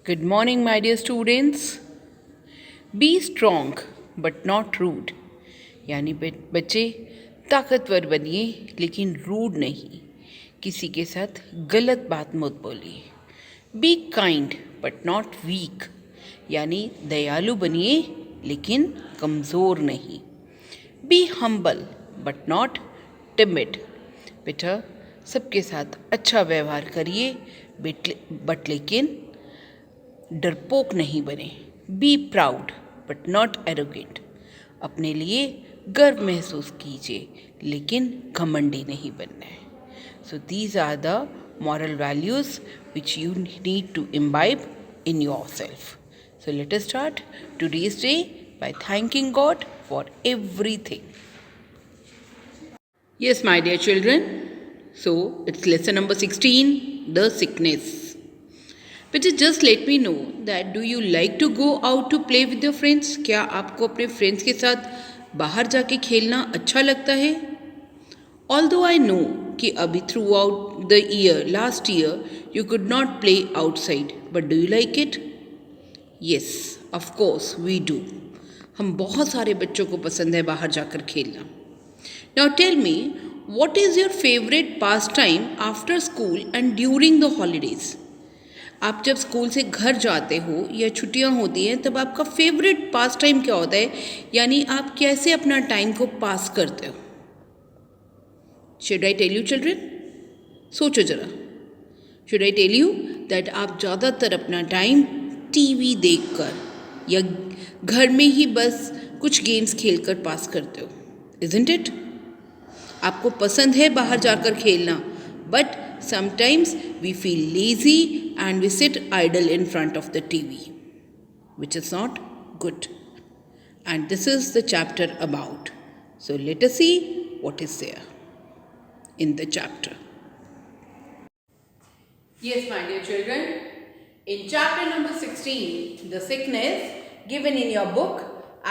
Good morning, my dear students. Be strong but not rude. यानी बच्चे ताकतवर बनिए लेकिन रूड नहीं. किसी के साथ गलत बात मत बोलिए. Be kind but not weak. यानी दयालु बनिए लेकिन कमज़ोर नहीं. Be humble but not timid. बेटा सबके साथ अच्छा व्यवहार करिए बट लेकिन डरपोक नहीं बने. Be proud but not arrogant. अपने लिए गर्व महसूस कीजिए लेकिन घमंडी नहीं बनना है. So these are the moral values which you need to imbibe in yourself. So let us start today's day by thanking God for everything. Yes, my dear children. So it's lesson number 16, the sickness. But just let me know that do you like to go out to play with your friends? क्या आपको अपने friends के साथ बाहर जाके खेलना अच्छा लगता है? Although I know कि अभी throughout the year, last year, you could not play outside, but do you like it? Yes, of course we do. हम बहुत सारे बच्चों को पसंद है बाहर जाकर खेलना. Now tell me, what is your favorite pastime after school and during the holidays? आप जब स्कूल से घर जाते हो या छुट्टियां होती हैं तब आपका फेवरेट पास टाइम क्या होता है, यानी आप कैसे अपना टाइम को पास करते हो? Should I tell you children? सोचो जरा. Should I tell you that आप ज़्यादातर अपना टाइम टीवी देखकर या घर में ही बस कुछ गेम्स खेलकर पास करते हो? Isn't it? आपको पसंद है बाहर जाकर खेलना, but sometimes we feel lazy and we sit idle in front of the TV, which is not good. And this is the chapter about. So let us see what is there in the chapter. Yes, my dear children, in chapter number 16, the sickness, given in your book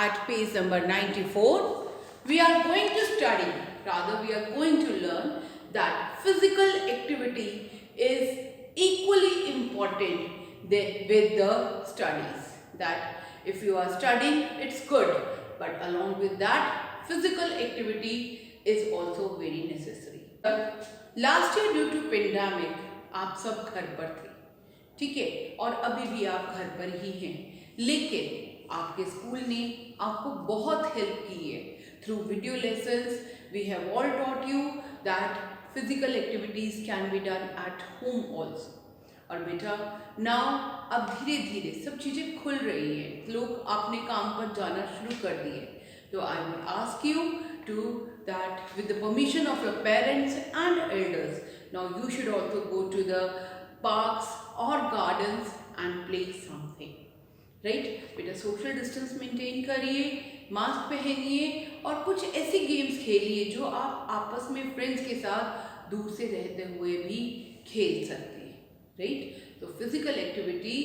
at page number 94, we are going to study, rather we are going to learn that physical activity is equally important with the studies. That if you are studying, it's good, but along with that, physical activity is also very necessary. Last year due to pandemic, आप सब घर पर थे, ठीक है, और अभी भी आप घर पर ही हैं, लेकिन आपके स्कूल ने आपको बहुत हेल्प की है. Through video lessons, we have all taught you that physical activities can be done at home also. और बेटा नाउ अब धीरे धीरे सब चीज़ें खुल रही हैं, लोग अपने काम पर जाना शुरू कर दिए. तो I will ask you to that with the permission of your parents and elders, now you should also go to the parks और gardens and play something. Right बेटा, सोशल डिस्टेंस मेंटेन करिए, मास्क पहनिए और कुछ ऐसी games खेलिए जो आप आपस में फ्रेंड्स के साथ दूर से रहते हुए भी खेल सकते हैं. राइट, तो physical activity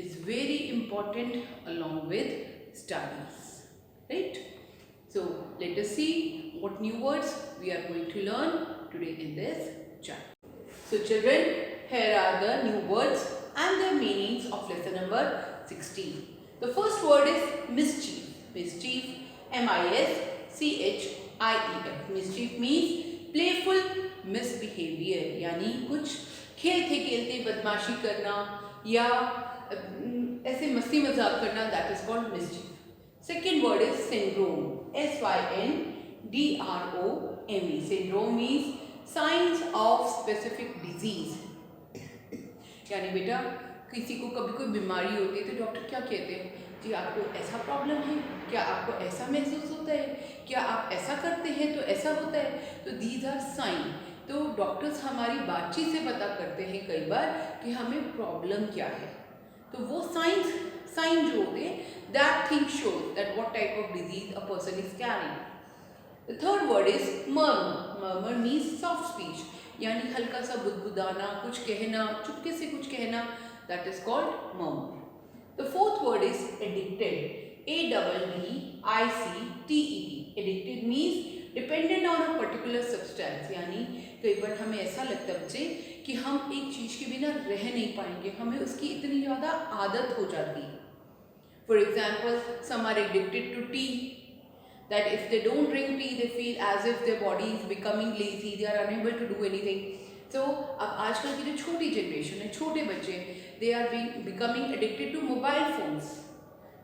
is very important along with studies. Right, so let us see what new words we are going to learn today in this chapter. So children, here are the new words and their meanings of lesson number 16. The first word is mischief. Mischief, MISCHIEF. Mischief means playful misbehavior, यानी कुछ खेलते खेलते बदमाशी करना या ऐसे मस्ती मजाक करना, that is called mischief. Second word is syndrome. SYNDROME. Syndrome means signs of specific disease. यानी बेटा किसी को कभी कोई बीमारी होती है तो डॉक्टर क्या कहते हैं, जी आपको ऐसा प्रॉब्लम है, क्या आपको ऐसा महसूस होता है, क्या आप ऐसा करते हैं तो ऐसा होता है. तो दीज आर साइन. तो डॉक्टर्स हमारी बातचीत से पता करते हैं कई बार कि हमें प्रॉब्लम क्या है. तो वो साइन जो होते हैं, that thing shows that what type of disease a person is carrying. The third word is murmur. Murmur means soft speech, यानी हल्का सा बुदबुदाना, कुछ कहना, चुपके से कुछ कहना, that is called murmur. The fourth word is addicted. ADDICTED. Addicted means dependent on a particular substance, यानी कई बार हमें ऐसा लगता है बच्चे कि हम एक चीज़ के बिना रह नहीं पाएंगे, हमें उसकी इतनी ज़्यादा आदत हो जाती है. For example, some are addicted to tea, that if they don't drink tea they feel as if their body is becoming lazy, they are unable to do anything. So अब आजकल की जो छोटी जनरेशन है, छोटे बच्चे, they are becoming addicted to mobile phones,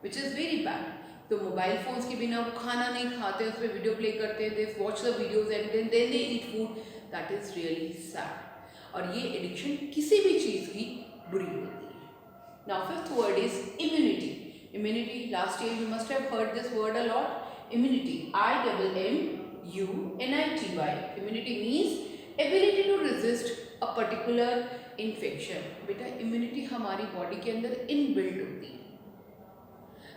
which is very bad. तो mobile phones के बिना वो खाना नहीं खाते, उस पर वीडियो प्ले करते, they watch the videos and then they eat food. That is really sad. और ये एडिक्शन किसी भी चीज़ की बुरी होती है. Now fifth word is immunity. Immunity, last year you must have heard this word a lot. Immunity, IMMUNITY. Immunity means ability to resist a particular infection. बेटा immunity हमारी बॉडी के अंदर इनबिल्ट होती है.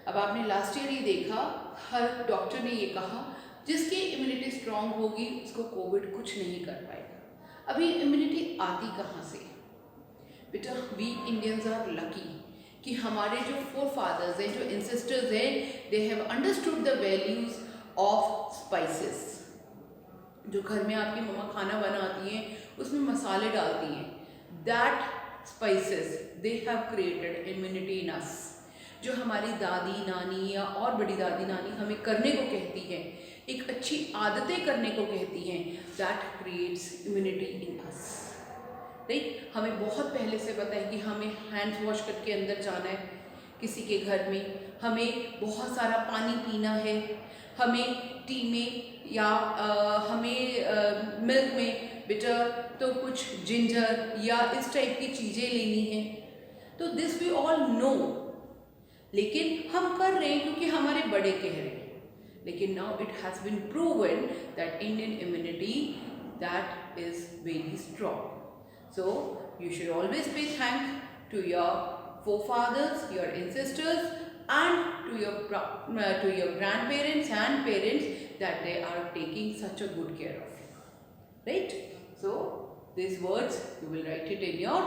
अब आपने लास्ट ईयर ये देखा, हर डॉक्टर ने ये कहा जिसकी इम्यूनिटी स्ट्रांग होगी उसको कोविड कुछ नहीं कर पाएगा. अभी इम्यूनिटी आती कहाँ से? बेटा वी इंडियंस आर लकी कि हमारे जो फोर फादर्स हैं, जो एंसेस्टर्स हैं, they have understood the values of spices. जो घर में आपकी मम्मा खाना बनाती हैं उसमें मसाले डालती हैं, that spices they have created immunity in us. जो हमारी दादी नानी या और बड़ी दादी नानी हमें करने को कहती हैं, एक अच्छी आदतें करने को कहती हैं, that creates immunity in us. Right, हमें बहुत पहले से पता है कि हमें हैंड्स वॉश करके अंदर जाना है किसी के घर में, हमें बहुत सारा पानी पीना है, हमें टी में या हमें मिल्क में बेटा तो कुछ जिंजर या इस टाइप की चीज़ें लेनी है. तो दिस वी ऑल नो, लेकिन हम कर रहे हैं क्योंकि हमारे बड़े कह रहे हैं. लेकिन now it has been proven that Indian immunity that is very strong. So you should always pay thanks to your forefathers, your ancestors, and to your grandparents and parents that they are taking such a good care of you. Right? So these words you will write it in your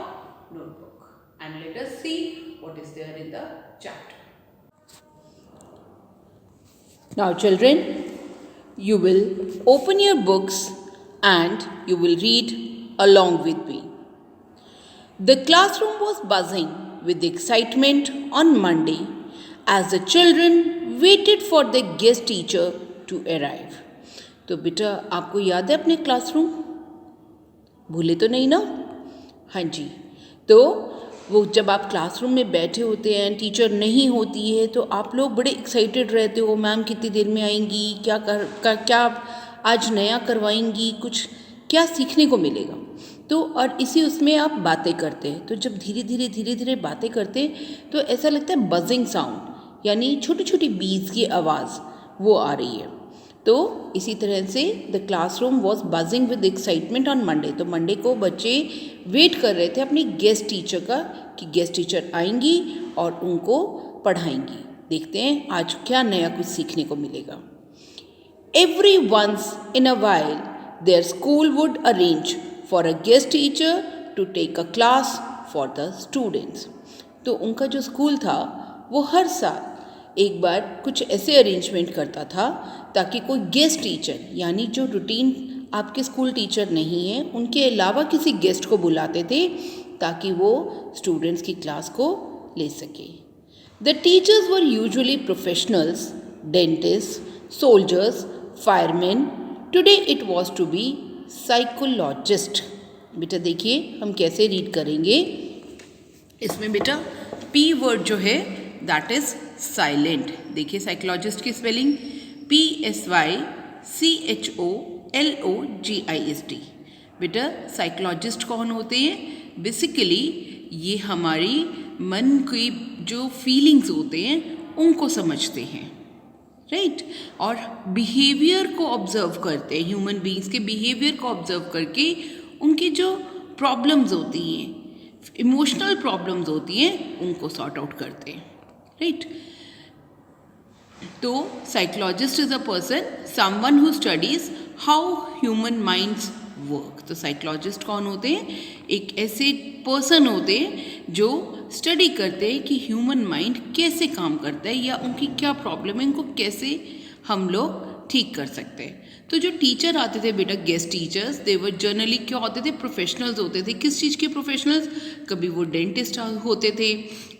notebook, and let us see what is there in the chapter. Now children, you will open your books and you will read along with me. The classroom was buzzing with excitement on Monday as the children waited for their guest teacher to arrive. तो बेटा आपको याद है अपने classroom? भूले तो नहीं ना? हाँ जी. तो वो जब आप क्लासरूम में बैठे होते हैं, टीचर नहीं होती है, तो आप लोग बड़े एक्साइटेड रहते हो, मैम कितनी देर में आएंगी, क्या आज नया करवाएंगी, कुछ क्या सीखने को मिलेगा. तो और इसी उसमें आप बातें करते हैं. तो जब धीरे धीरे बातें करते तो ऐसा लगता है बजिंग साउंड, यानी छोटी छोटी बीज की आवाज़ वो आ रही है. तो इसी तरह से the classroom was buzzing with excitement on Monday. तो मंडे को बच्चे वेट कर रहे थे अपनी गेस्ट टीचर का कि गेस्ट टीचर आएंगी और उनको पढ़ाएंगी. देखते हैं आज क्या नया कुछ सीखने को मिलेगा. Every once in a while their school would arrange for a guest teacher to take a class for the students. तो उनका जो स्कूल था वो हर साल एक बार कुछ ऐसे अरेंजमेंट करता था ताकि कोई गेस्ट टीचर, यानी जो रूटीन आपके स्कूल टीचर नहीं हैं, उनके अलावा किसी गेस्ट को बुलाते थे ताकि वो स्टूडेंट्स की क्लास को ले सके. The teachers were usually professionals, dentist, soldiers, fireman. Today it was to be psychologist. बेटा देखिए हम कैसे रीड करेंगे. इसमें बेटा पी वर्ड जो है दैट इज साइलेंट. देखिए साइकोलॉजिस्ट की स्पेलिंग PSYCHOLOGIST. बेटा साइकोलॉजिस्ट कौन होते हैं? बेसिकली ये हमारी मन की जो फीलिंग्स होते हैं उनको समझते हैं. राइट, और बिहेवियर को ऑब्जर्व करते हैं, ह्यूमन बीइंग्स के बिहेवियर को ऑब्जर्व करके उनकी जो प्रॉब्लम्स होती हैं, इमोशनल प्रॉब्लम्स होती हैं, उनको सॉर्ट आउट करते हैं. राइट, तो psychologist is a person, someone who studies how human minds work. तो साइकोलॉजिस्ट कौन होते हैं? एक ऐसे पर्सन होते हैं जो स्टडी करते हैं कि ह्यूमन माइंड कैसे काम करता है या उनकी क्या प्रॉब्लम है, इनको कैसे हम लोग ठीक कर सकते हैं। तो जो टीचर आते थे बेटा, गेस्ट टीचर्स, दे वर जनरली क्या होते थे, प्रोफेशनल्स होते थे। किस चीज़ के प्रोफेशनल्स? कभी वो डेंटिस्ट होते थे,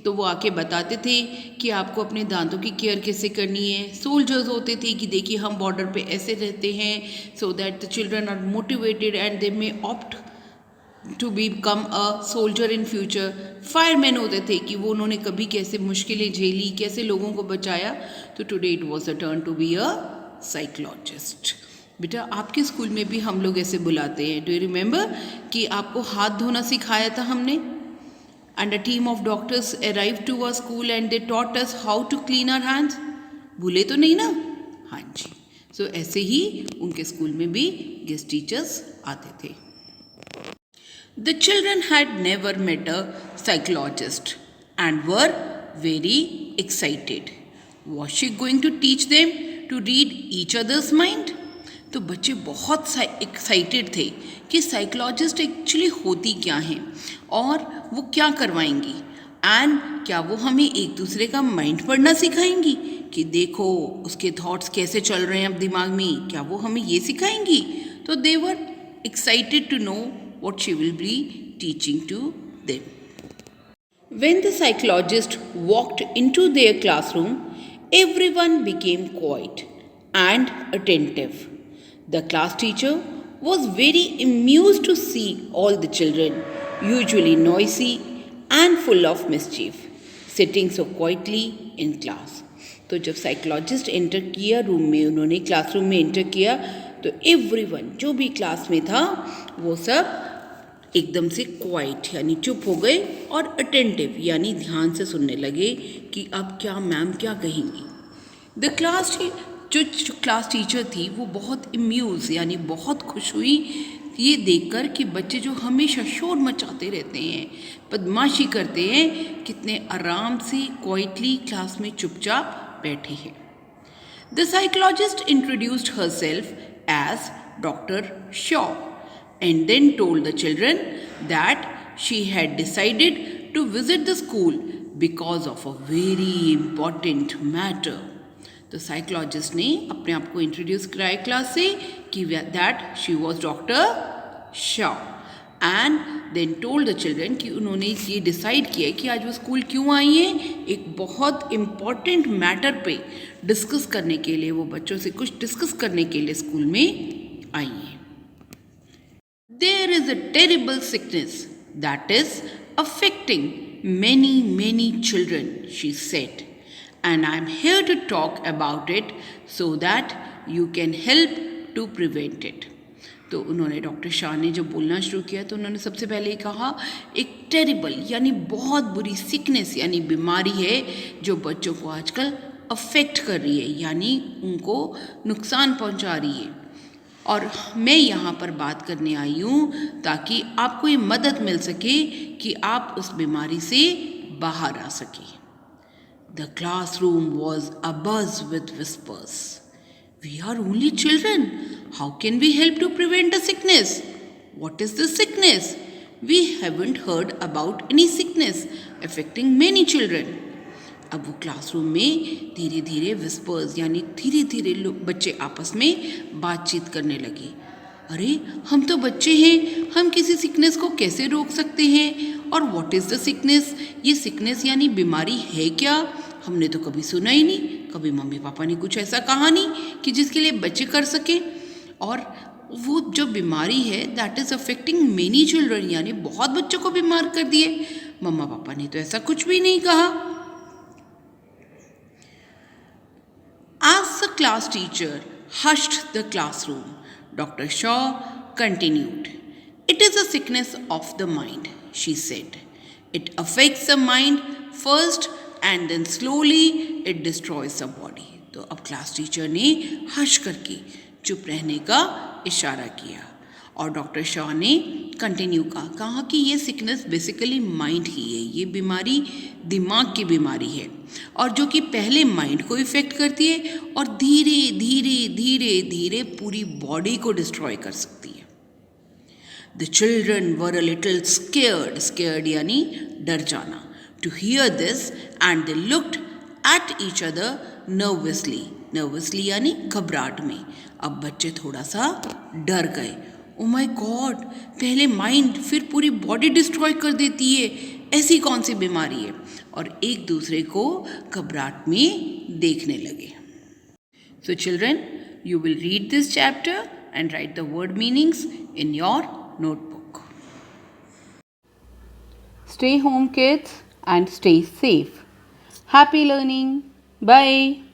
तो वो आके बताते थे कि आपको अपने दांतों की केयर कैसे करनी है। सोल्जर्स होते थे कि देखिए हम बॉर्डर पे ऐसे रहते हैं, so that the children are motivated and they may opt to become a soldier in future. Fireman होते थे कि वो उन्होंने कभी कैसे मुश्किलें झेली, कैसे लोगों को बचाया। तो today it was a turn to be a psychologist. बेटा आपके स्कूल में भी हम लोग ऐसे बुलाते हैं। डू यू रिमेंबर कि आपको हाथ धोना सिखाया था हमने? And a team of doctors arrive to our school and they taught us how to clean our hands. भूले तो नहीं ना? हाँ जी। सो ऐसे ही उनके स्कूल में भी गेस्ट टीचर्स आते थे। The children had never met a psychologist and were very excited. Was she going to teach them to read each other's mind? तो बच्चे बहुत एक्साइटेड थे कि साइकोलॉजिस्ट एक्चुअली होती क्या हैं और वो क्या करवाएंगी, एंड क्या वो हमें एक दूसरे का माइंड पढ़ना सिखाएंगी कि देखो उसके थॉट्स कैसे चल रहे हैं अब दिमाग में, क्या वो हमें ये सिखाएंगी? तो दे वर excited to know what she will be teaching to them. When the psychologist walked into their classroom, everyone became quiet and attentive. The class teacher was very amused to see all the children, usually noisy and full of mischief, sitting so quietly in class. तो जब psychologist enter किया room में, उन्होंने classroom में enter किया, तो everyone जो भी क्लास में था वो सब एकदम से क्वाइट यानी चुप हो गए और अटेंटिव यानी ध्यान से सुनने लगे कि अब क्या मैम क्या कहेंगी। द क्लास जो क्लास टीचर थी वो बहुत अम्यूज यानी बहुत खुश हुई ये देखकर कि बच्चे जो हमेशा शोर मचाते रहते हैं, बदमाशी करते हैं, कितने आराम से क्वाइटली क्लास में चुपचाप बैठे हैं। The psychologist introduced herself as Dr. Shaw and then told the children that she had decided to visit the school because of a very important matter. तो साइकोलॉजिस्ट ने अपने आप को इंट्रोड्यूस कराया क्लास से कि that she was doctor Shaw and then told the children कि उन्होंने ये डिसाइड किया कि आज वो स्कूल क्यों आई हैं, एक बहुत इम्पॉर्टेंट मैटर पे डिस्कस करने के लिए, वो बच्चों से कुछ डिस्कस करने के लिए स्कूल में आई हैं। There is a terrible sickness that is affecting many children, she said, and I am here to talk about it so that you can help to prevent it. तो उन्होंने डॉक्टर शाह ने जब बोलना शुरू किया तो उन्होंने सबसे पहले कहा एक टेरिबल यानी बहुत बुरी सिकनेस यानी बीमारी है जो बच्चों को आजकल अफेक्ट कर रही है यानी उनको नुकसान पहुंचा रही है, और मैं यहाँ पर बात करने आई हूँ ताकि आपको ये मदद मिल सके कि आप उस बीमारी से बाहर आ सकें। The classroom was abuzz with whispers. We are only children. How can we help to prevent a sickness? What is this sickness? We haven't heard about any sickness affecting many children. अब वो classroom में धीरे धीरे whispers यानी धीरे धीरे बच्चे आपस में बातचीत करने लगे। अरे हम तो बच्चे हैं, हम किसी सिकनेस को कैसे रोक सकते हैं, और व्हाट इज़ द सिकनेस, ये सिकनेस यानी बीमारी है क्या, हमने तो कभी सुना ही नहीं, कभी मम्मी पापा ने कुछ ऐसा कहा नहीं कि जिसके लिए बच्चे कर सकें। और वो जो बीमारी है that is affecting many children यानी बहुत बच्चों को बीमार कर दिए, मम्मा पापा ने तो ऐसा कुछ भी नहीं कहा। As the class teacher hushed the classroom, Dr. Shaw continued, "It is a sickness of the mind," she said. "It affects the mind first and then slowly it destroys the body." तो अब class teacher ने hush करके चुप रहने का इशारा किया और डॉक्टर शाह ने कंटिन्यू कहा कि ये सिकनेस बेसिकली माइंड ही है, ये बीमारी दिमाग की बीमारी है और जो कि पहले माइंड को इफ़ेक्ट करती है और धीरे धीरे धीरे धीरे पूरी बॉडी को डिस्ट्रॉय कर सकती है। The children were a little scared यानी डर जाना, to hear this, and they looked at each other nervously, nervously यानी घबराहट में। अब बच्चे थोड़ा सा डर गए। ओ माय गॉड, पहले माइंड फिर पूरी बॉडी डिस्ट्रॉय कर देती है, ऐसी कौन सी बीमारी है? और एक दूसरे को घबराहट में देखने लगे। So children, you will read this chapter and write the word meanings in your notebook. Stay home kids and stay safe. Happy learning. Bye.